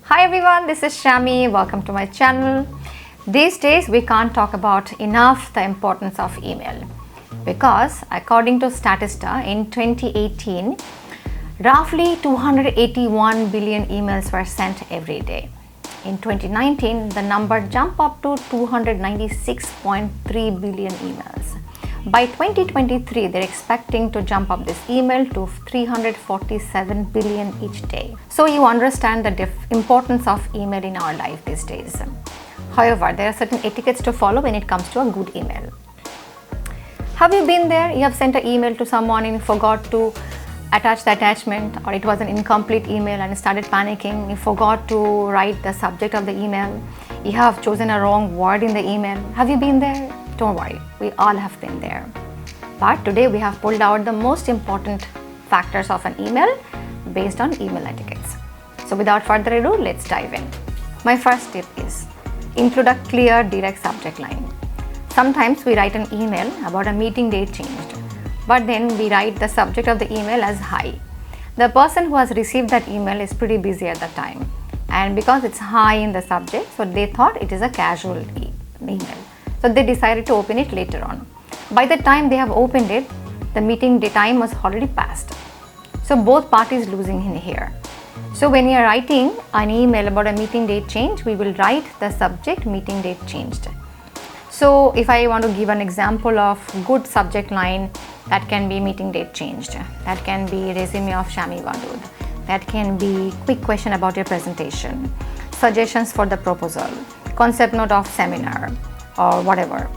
Hi everyone, this is Shammy. Welcome to my channel. These days we can't talk about enough the importance of email because according to Statista in 2018, roughly 281 billion emails were sent every day. In 2019, the number jumped up to 296.3 billion emails. By 2023, they're expecting to jump up this email to 347 billion each day. So you understand the importance of email in our life these days. However, there are certain etiquettes to follow when it comes to a good email. Have you been there? You have sent an email to someone and you forgot to attach the attachment, or it was an incomplete email and you started panicking. You forgot to write the subject of the email. You have chosen a wrong word in the email. Have you been there? Don't worry, we all have been there. But today we have pulled out the most important factors of an email based on email etiquettes. So without further ado, let's dive in. My first tip is include a clear, direct subject line. Sometimes we write an email about a meeting date changed, but then we write the subject of the email as hi. The person who has received that email is pretty busy at the time, and because it's hi in the subject, so they thought it is a casual email. So they decided to open it later on. By the time they have opened it, the meeting time was already passed. So both parties losing in here. So when you are writing an email about a meeting date change, we will write the subject meeting date changed. So if I want to give an example of good subject line, that can be meeting date changed. That can be resume of Shammy Wadud. That can be quick question about your presentation, suggestions for the proposal, concept note of seminar, or whatever,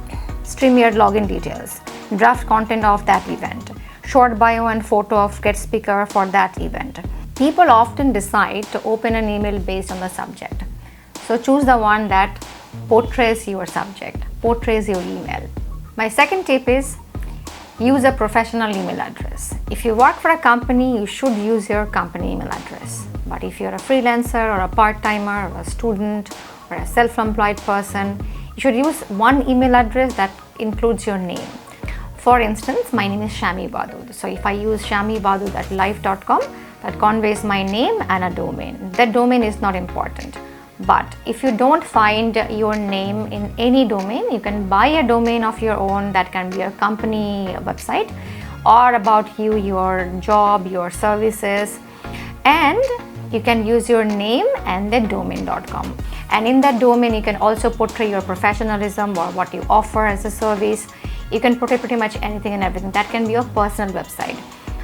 StreamYard login details, draft content of that event, short bio and photo of guest speaker for that event. People often decide to open an email based on the subject. So choose the one that portrays your subject, portrays your email. My second tip is use a professional email address. If you work for a company, you should use your company email address. But if you're a freelancer or a part-timer or a student or a self-employed person, you should use one email address that includes your name. For instance, my name is Shammy Wadud. So if I use shammywadud@life.com, that conveys my name and a domain. That domain is not important. But if you don't find your name in any domain, you can buy a domain of your own. That can be your company website or about you, your job, your services, and you can use your name and then domain.com. And in that domain, you can also portray your professionalism or what you offer as a service. You can portray pretty much anything and everything. That can be your personal website.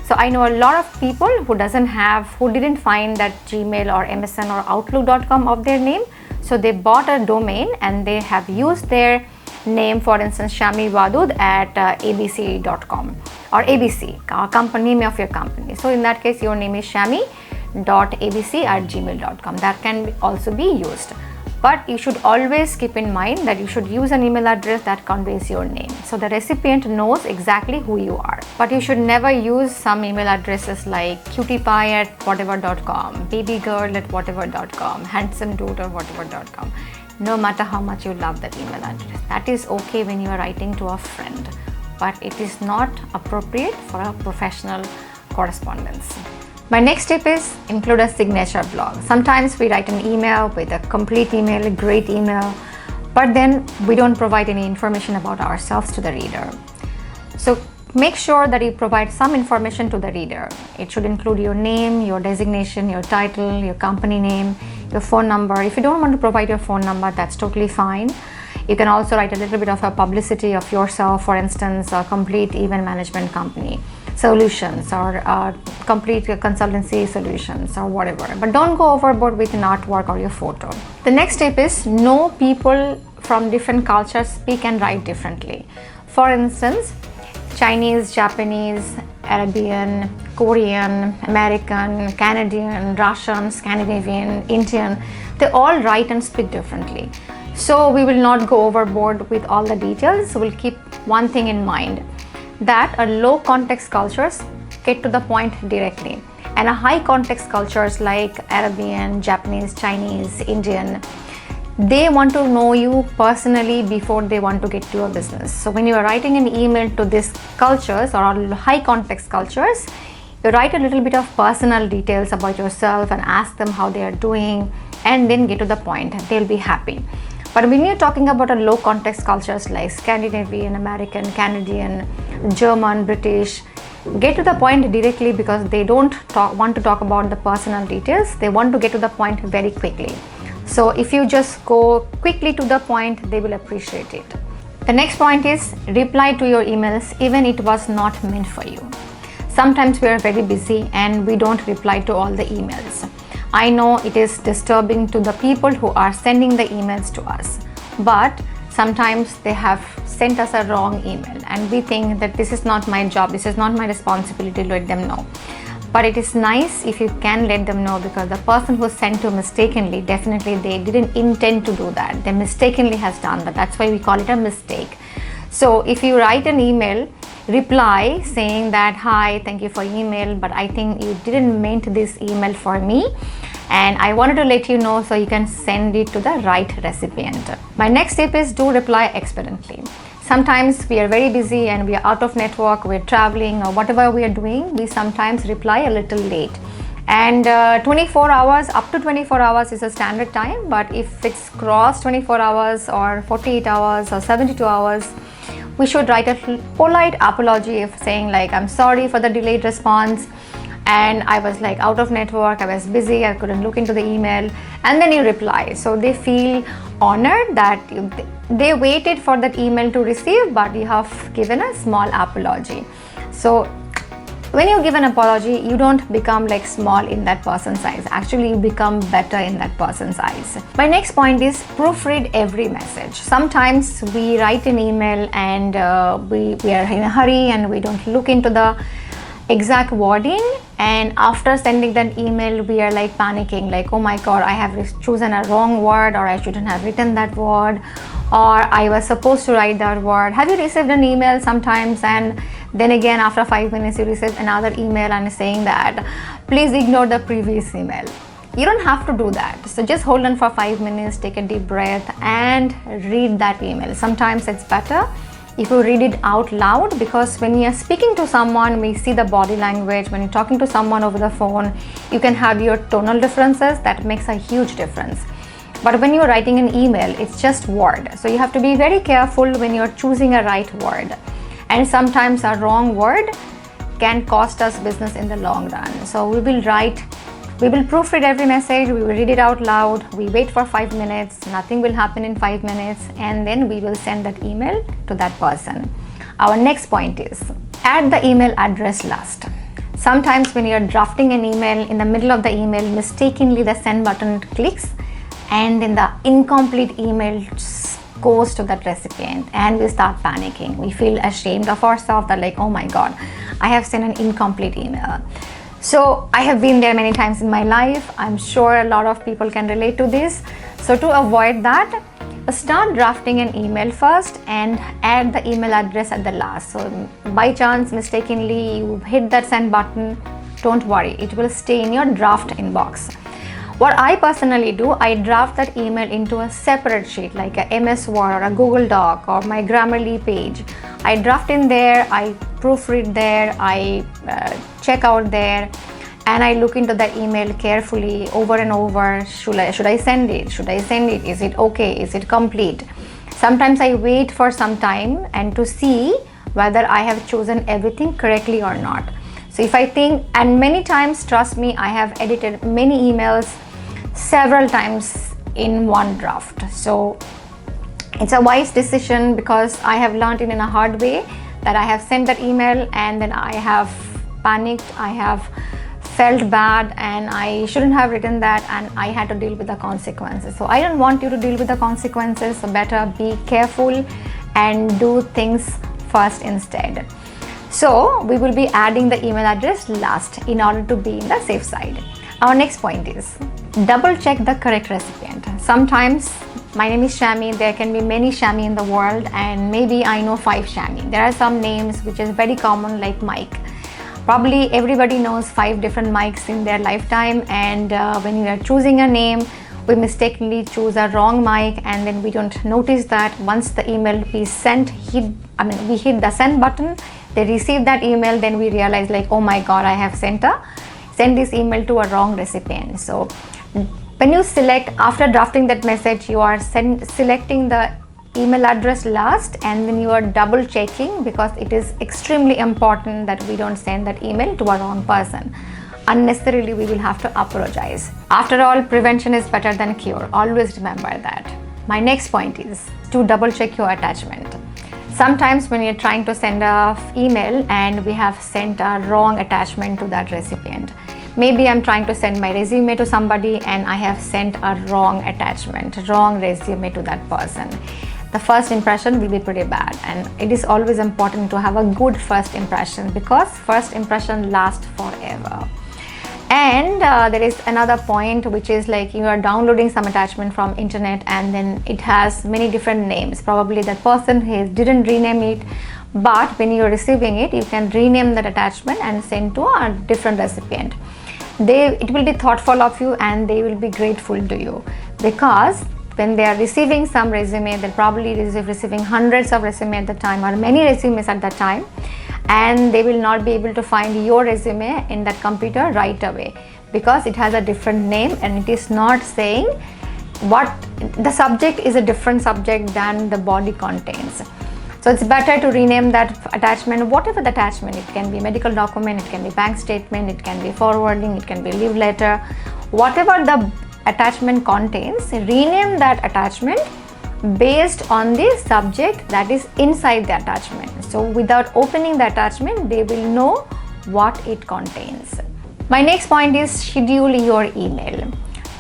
So I know a lot of people who didn't find that Gmail or MSN or Outlook.com of their name. So they bought a domain and they have used their name, for instance, Shammy Wadud at abc.com or ABC, company name of your company. So in that case, your name is shammy.abc@gmail.com. That can also be used. But you should always keep in mind that you should use an email address that conveys your name. So the recipient knows exactly who you are. But you should never use some email addresses like cutiepie@whatever.com, babygirl@whatever.com, handsome dude or whatever.com. No matter how much you love that email address. That is okay when you are writing to a friend, but it is not appropriate for a professional correspondence. My next tip is include a signature block. Sometimes we write an email with a complete email, a great email, but then we don't provide any information about ourselves to the reader. So make sure that you provide some information to the reader. It should include your name, your designation, your title, your company name, your phone number. If you don't want to provide your phone number, that's totally fine. You can also write a little bit of a publicity of yourself, for instance, a complete event management company solutions or complete consultancy solutions or whatever. But don't go overboard with an artwork or your photo. The next tip is know people from different cultures speak and write differently. For instance, Chinese, Japanese, Arabian, Korean, American, Canadian, Russian, Scandinavian, Indian, they all write and speak differently. So we will not go overboard with all the details. We'll keep one thing in mind, that a low context cultures get to the point directly, and a high context cultures like Arabian, Japanese, Chinese, Indian, they want to know you personally before they want to get to your business. So when you are writing an email to these cultures or high context cultures, you write a little bit of personal details about yourself and ask them how they are doing, and then get to the point. They'll be happy. But when you're talking about a low context cultures like Scandinavian, American, Canadian, German, British, get to the point directly, because they don't want to talk about the personal details. They want to get to the point very quickly. So if you just go quickly to the point, they will appreciate it. The next point is reply to your emails even it was not meant for you. Sometimes we are very busy and we don't reply to all the emails. I know it is disturbing to the people who are sending the emails to us, but sometimes they have sent us a wrong email and we think that this is not my job, this is not my responsibility to let them know. But it is nice if you can let them know, because the person who sent you mistakenly, definitely they didn't intend to do that. They mistakenly has done that. That's why we call it a mistake. So if you write an email, reply saying that, hi, thank you for email, but I think you didn't meant this email for me, and I wanted to let you know so you can send it to the right recipient. My next tip is do reply expediently. Sometimes we are very busy and we are out of network, we're traveling or whatever we are doing, we sometimes reply a little late. And 24 hours, up to 24 hours is a standard time, but if it's crossed 24 hours or 48 hours or 72 hours, we should write a polite apology of saying like, I'm sorry for the delayed response, and I was like out of network, I was busy, I couldn't look into the email, and then you reply. So they feel honored that they waited for that email to receive, but you have given a small apology. So when you give an apology, you don't become like small in that person's eyes. Actually, you become better in that person's eyes. My next point is proofread every message. Sometimes we write an email and we are in a hurry and we don't look into the exact wording, and after sending that email we are like panicking, like, oh my god, I have chosen a wrong word, or I shouldn't have written that word, or I was supposed to write that word. Have you received an email sometimes and then again after 5 minutes you receive another email and saying that please ignore the previous email? You don't have to do that. So just hold on for 5 minutes, take a deep breath and read that email. Sometimes it's better if you read it out loud, because when you are speaking to someone, we see the body language. When you're talking to someone over the phone, you can have your tonal differences. That makes a huge difference. But when you're writing an email, it's just word. So you have to be very careful when you're choosing a right word. And sometimes a wrong word can cost us business in the long run. So we will proofread every message, we will read it out loud, we wait for 5 minutes, nothing will happen in 5 minutes, and then we will send that email to that person. Our next point is add the email address last. Sometimes when you're drafting an email, in the middle of the email, mistakenly the send button clicks and then the incomplete email goes to that recipient and we start panicking. We feel ashamed of ourselves, that like, oh my god, I have sent an incomplete email. So I have been there many times in my life. I'm sure a lot of people can relate to this. So to avoid that, start drafting an email first and add the email address at the last. So by chance, mistakenly, you hit that send button, don't worry, it will stay in your draft inbox. What I personally do, I draft that email into a separate sheet like a MS Word or a Google Doc or my Grammarly page. I draft in there, I proofread there, I check out there, and I look into that email carefully over and over. Should I send it? Should I send it? Is it okay? Is it complete? Sometimes I wait for some time and to see whether I have chosen everything correctly or not. So if I think, and many times, trust me, I have edited many emails several times in one draft. So it's a wise decision, because I have learned it in a hard way that I have sent that email and then I have panicked, I have felt bad, and I shouldn't have written that, and I had to deal with the consequences. So I don't want you to deal with the consequences, so better be careful and do things first instead. So we will be adding the email address last in order to be in the safe side. Our next point is double check the correct recipient. Sometimes, my name is Shammy, there can be many Shammy in the world, and maybe I know 5 Shammy. There are some names which is very common, like Mike. Probably everybody knows 5 different Mikes in their lifetime, and when we are choosing a name, we mistakenly choose a wrong mic, and then we don't notice that once the email is sent, we hit the send button, they receive that email, then we realize like, oh my god, I have sent this email to a wrong recipient. So When you select, after drafting that message, you are selecting the email address last, and then you are double checking, because it is extremely important that we don't send that email to a wrong person. Unnecessarily we will have to apologize. After all, prevention is better than cure. Always remember that. My next point is to double check your attachment. Sometimes when you're trying to send an email and we have sent a wrong attachment to that recipient. Maybe I'm trying to send my resume to somebody and I have sent a wrong attachment, wrong resume to that person. The first impression will be pretty bad, and it is always important to have a good first impression, because first impression lasts forever. And there is another point, which is like you are downloading some attachment from internet and then it has many different names. Probably that person didn't rename it, but when you are receiving it, you can rename that attachment and send to a different recipient. It will be thoughtful of you and they will be grateful to you, because when they are receiving some resume, they're probably receiving hundreds of resumes at the time, or many resumes at that time, and they will not be able to find your resume in that computer right away, because it has a different name and it is not saying what the subject is, a different subject than the body contains. So it's better to rename that attachment, whatever the attachment. It can be medical document, it can be bank statement, it can be forwarding, it can be leave letter, whatever the attachment contains, rename that attachment based on the subject that is inside the attachment. So without opening the attachment, they will know what it contains. My next point is schedule your email.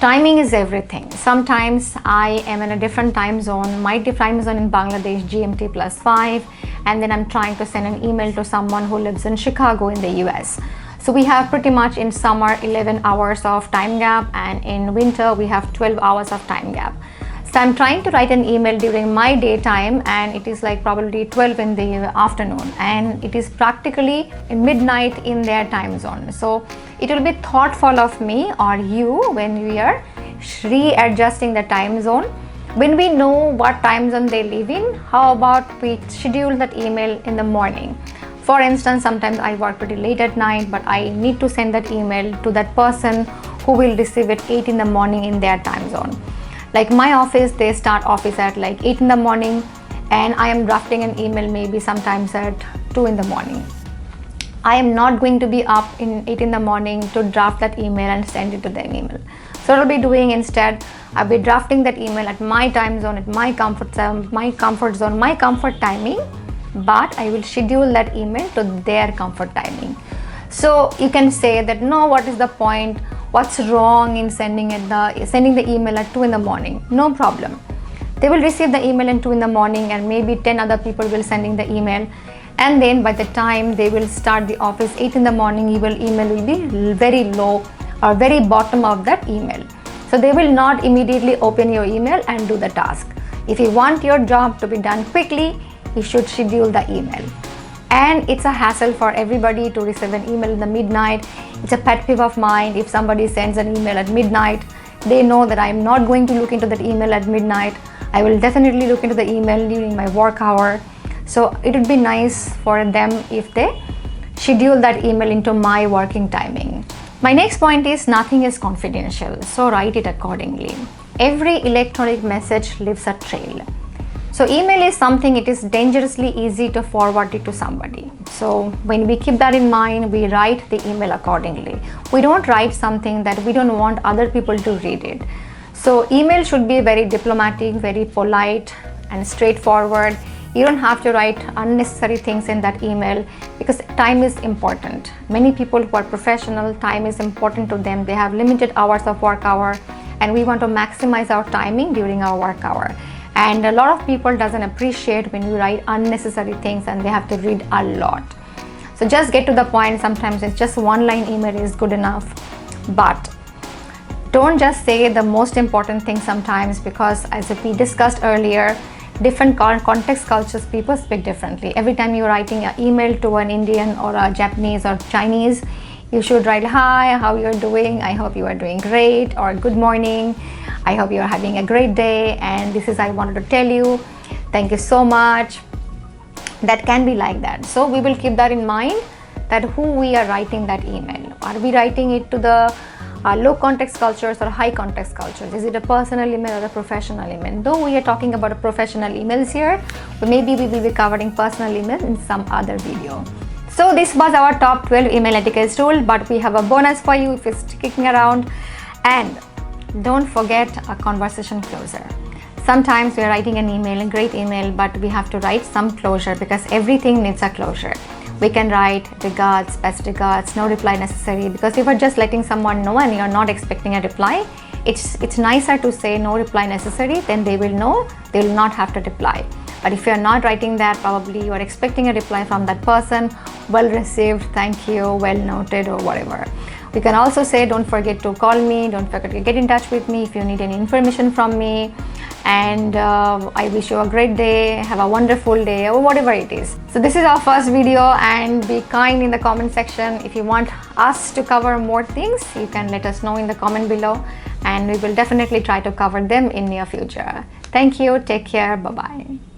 Timing is everything. Sometimes I am in a different time zone. My time zone in Bangladesh, GMT +5, and then I'm trying to send an email to someone who lives in Chicago in the US. So we have pretty much in summer 11 hours of time gap, and in winter we have 12 hours of time gap. So I'm trying to write an email during my daytime, and it is like probably 12 in the afternoon, and it is practically midnight in their time zone. So it will be thoughtful of me or you when we are readjusting the time zone. When we know what time zone they live in, how about we schedule that email in the morning? For instance, sometimes I work pretty late at night, but I need to send that email to that person who will receive it 8 in the morning in their time zone. Like my office, they start office at like 8 in the morning, and I am drafting an email maybe sometimes at 2 in the morning. I am not going to be up in 8 in the morning to draft that email and send it to them email. So what I'll be doing instead, I'll be drafting that email at my time zone, at my comfort zone, my comfort timing, but I will schedule that email to their comfort timing. So you can say that, no, what is the point? What's wrong in sending the email at 2 in the morning? No problem. They will receive the email at 2 in the morning, and maybe 10 other people will sending the email. And then by the time they will start the office 8 in the morning, your email will be very low or very bottom of that email. So they will not immediately open your email and do the task. If you want your job to be done quickly, you should schedule the email. And it's a hassle for everybody to receive an email in the midnight. It's a pet peeve of mine. If somebody sends an email at midnight, they know that I'm not going to look into that email at midnight. I will definitely look into the email during my work hour. So it would be nice for them if they schedule that email into my working timing. My next point is nothing is confidential, so write it accordingly. Every electronic message leaves a trail. So email is something, it is dangerously easy to forward it to somebody. So when we keep that in mind, we write the email accordingly. We don't write something that we don't want other people to read it. So email should be very diplomatic, very polite and straightforward. You don't have to write unnecessary things in that email, because time is important. Many people who are professional, time is important to them. They have limited hours of work hour, and we want to maximize our timing during our work hour. And a lot of people doesn't appreciate when you write unnecessary things and they have to read a lot. So just get to the point. Sometimes it's just one line email is good enough, but don't just say the most important thing sometimes, because as we discussed earlier, different context cultures, people speak differently. Every time you're writing an email to an Indian or a Japanese or Chinese, you should write, hi, how you're doing? I hope you are doing great, or good morning. I hope you're having a great day, and this is I wanted to tell you. Thank you so much. That can be like that. So we will keep that in mind, that who we are writing that email. Are we writing it to the low context cultures or high context cultures? Is it a personal email or a professional email? Though we are talking about a professional emails here, but maybe we will be covering personal email in some other video. So this was our top 12 email etiquette rule, but we have a bonus for you if you're sticking around. And don't forget a conversation closer. Sometimes we are writing an email, a great email, but we have to write some closure because everything needs a closure. We can write regards, best regards, no reply necessary, because if you're just letting someone know and you're not expecting a reply, it's nicer to say no reply necessary, then they will know, they will not have to reply. But if you're not writing that, probably you are expecting a reply from that person, well received, thank you, well noted, or whatever. You can also say, don't forget to call me, don't forget to get in touch with me if you need any information from me, and I wish you a great day, have a wonderful day, or whatever it is. So this is our first video, and be kind in the comment section. If you want us to cover more things, you can let us know in the comment below, and we will definitely try to cover them in near future. Thank you, take care, bye-bye.